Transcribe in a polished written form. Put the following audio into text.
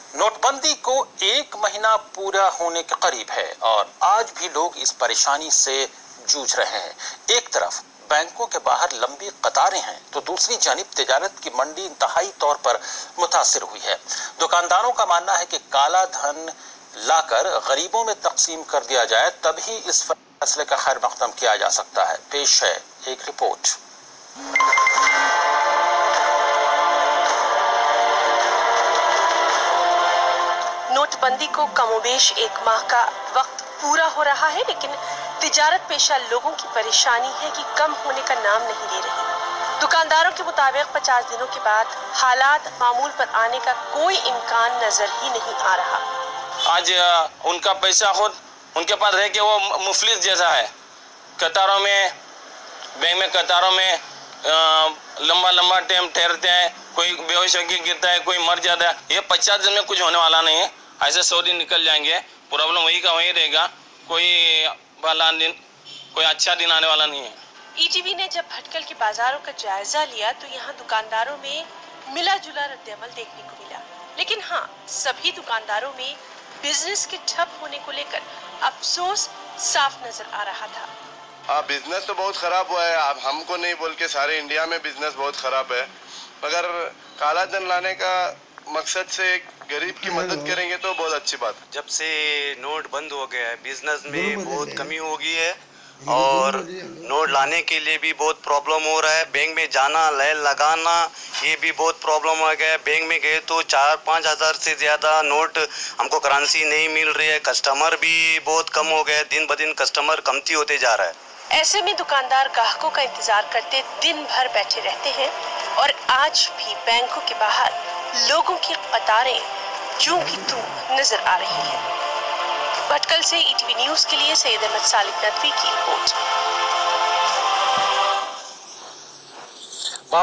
नोटबंदी को 1 महीना पूरा होने के करीब है और आज भी लोग इस परेशानी से जूझ रहे हैं। एक तरफ बैंकों के बाहर लंबी कतारें हैं तो दूसरी जानिब तिजारत की मंडी इंतहाई तौर पर मुतासिर हुई है। दुकानदारों का मानना है कि काला धन लाकर गरीबों में तकसीम कर दिया जाए तभी इस फैसले का खैर मकदम किया जा सकता है। पेश है एक रिपोर्ट। नोटबंदी को कमोबेश 1 माह का वक्त पूरा हो रहा है, लेकिन तिजारत पेशा लोगों की परेशानी है कि कम होने का नाम नहीं ले रही। दुकानदारों के मुताबिक 50 दिनों के बाद हालात मामूल पर आने का कोई इम्कान नजर ही नहीं आ रहा। आज उनका पैसा खुद उनके पास रह के वो मुफलिस जैसा है। कतारों में, बैंक में कतारों में लंबा लंबा टाइम ठहरते हैं, कोई बेहोश होकर गिरता है, कोई मर जाता है। ये 50 दिन में कुछ होने वाला नहीं है, ऐसे 100 दिन निकल जाएंगे, प्रॉब्लम वही का वही रहेगा, कोई भला दिन, कोई अच्छा दिन आने वाला नहीं है। ईटीवी ने जब भटकल के बाजारों का जायजा लिया तो यहाँ दुकानदारों में मिला जुला रद्द-ए-अमल देखने को मिला, लेकिन हाँ, सभी दुकानदारों में बिजनेस के ठप होने को लेकर अफसोस साफ नजर आ रहा था। बिजनेस तो बहुत खराब हुआ है, अब हमको नहीं बोल के सारे इंडिया में बिजनेस बहुत खराब है। मगर काला धन लाने का मकसद से गरीब की मदद करेंगे तो बहुत अच्छी बात है। जब से नोट बंद हो गया है बिजनेस में बहुत कमी हो गई है और नोट लाने के लिए भी बहुत प्रॉब्लम हो रहा है। बैंक में जाना, लाइन लगाना, ये भी बहुत प्रॉब्लम हो गया है। बैंक में गए तो 4-5 हज़ार से ज़्यादा नोट हमको करेंसी नहीं मिल रही है। कस्टमर भी बहुत कम हो गए, दिन ब दिन कस्टमर कमती होते जा रहा है। ऐसे में दुकानदार ग्राहकों का इंतजार करते दिन भर बैठे रहते हैं और आज भी बैंकों के बाहर लोगों की कतारें यूं की त्यों नजर आ रही हैं। भटकल से ईटीवी न्यूज़ के लिए सैयद अहमद सालिक नदवी की रिपोर्ट।